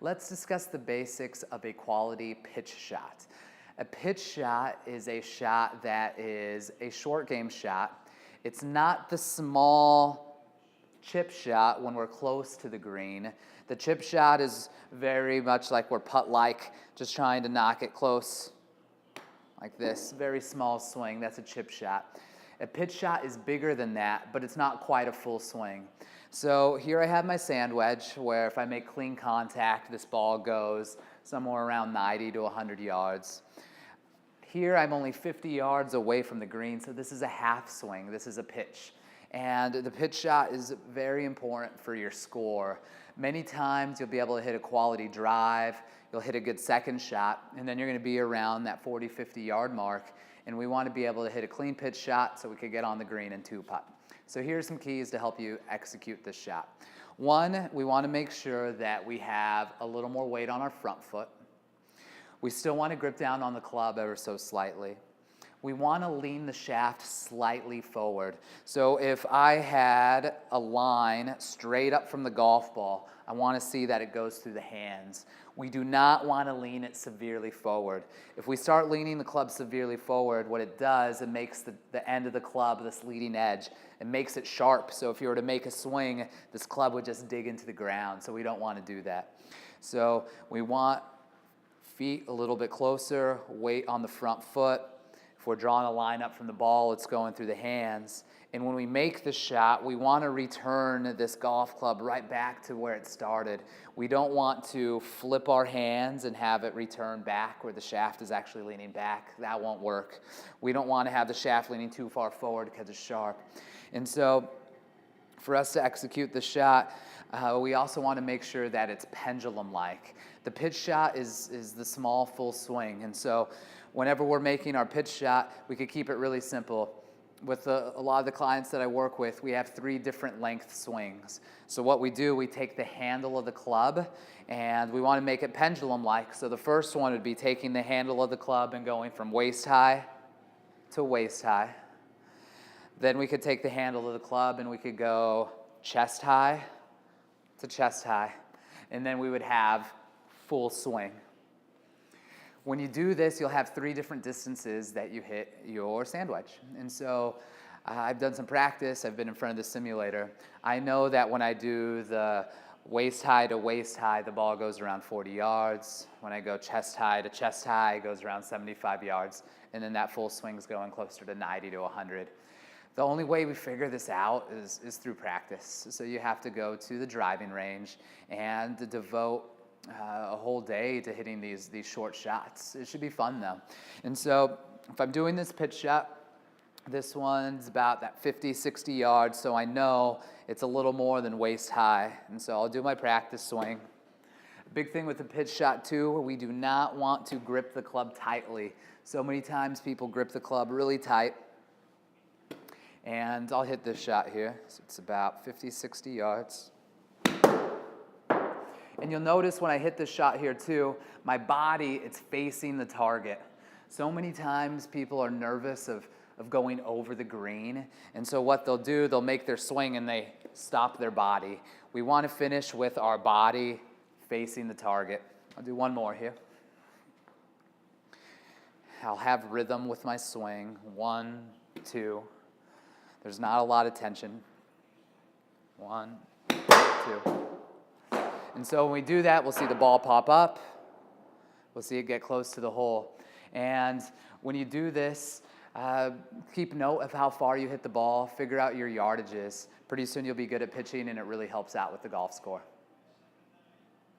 let's discuss the basics of a quality pitch shot. A pitch shot is a shot that is a short game shot. It's not the small chip shot when we're close to the green. The chip shot is very much like we're putt-like, just trying to knock it close like this. Very small swing, that's a chip shot. A pitch shot is bigger than that, but it's not quite a full swing. So here I have my sand wedge, where if I make clean contact, this ball goes somewhere around 90 to 100 yards. Here I'm only 50 yards away from the green, so this is a half swing. This is a pitch. And the pitch shot is very important for your score. Many times you'll be able to hit a quality drive, you'll hit a good second shot, and then you're going to be around that 40, 50 yard mark. And we want to be able to hit a clean pitch shot so we could get on the green and two putt. So here's some keys to help you execute this shot. One, we want to make sure that we have a little more weight on our front foot. We still want to grip down on the club ever so slightly. We want to lean the shaft slightly forward. So if I had a line straight up from the golf ball, I want to see that it goes through the hands. We do not want to lean it severely forward. If we start leaning the club severely forward, what it does, it makes the end of the club, this leading edge, it makes it sharp. So if you were to make a swing, this club would just dig into the ground. So we don't want to do that. So we want feet a little bit closer, weight on the front foot. If we're drawing a line up from the ball, it's going through the hands. And when we make the shot, we want to return this golf club right back to where it started. We don't want to flip our hands and have it return back where the shaft is actually leaning back. That won't work. We don't want to have the shaft leaning too far forward because it's sharp. And so for us to execute the shot, we also want to make sure that it's pendulum-like. The pitch shot is the small full swing. And so whenever we're making our pitch shot, we could keep it really simple. With a lot of the clients that I work with, we have 3 different length swings. So what we do, we take the handle of the club and we want to make it pendulum-like. So the first one would be taking the handle of the club and going from waist high to waist high. Then we could take the handle of the club and we could go chest high to chest high. And then we would have full swing. When you do this, you'll have 3 different distances that you hit your sand wedge. And so I've done some practice. I've been in front of the simulator. I know that when I do the waist high to waist high, the ball goes around 40 yards. When I go chest high to chest high, it goes around 75 yards. And then that full swing's going closer to 90 to 100. The only way we figure this out is through practice. So you have to go to the driving range and devote a whole day to hitting these short shots. It should be fun though. And so if I'm doing this pitch shot, this one's about that 50, 60 yards, so I know it's a little more than waist high. And so I'll do my practice swing. Big thing with the pitch shot too, we do not want to grip the club tightly. So many times people grip the club really tight. And I'll hit this shot here. So it's about 50, 60 yards. And you'll notice when I hit this shot here too, my body, it's facing the target. So many times people are nervous of going over the green. And so what they'll do, they'll make their swing and they stop their body. We want to finish with our body facing the target. I'll do one more here. I'll have rhythm with my swing. 1, 2. There's not a lot of tension. 1, 2. And so when we do that, we'll see the ball pop up. We'll see it get close to the hole. And when you do this, keep note of how far you hit the ball. Figure out your yardages. Pretty soon you'll be good at pitching, and it really helps out with the golf score.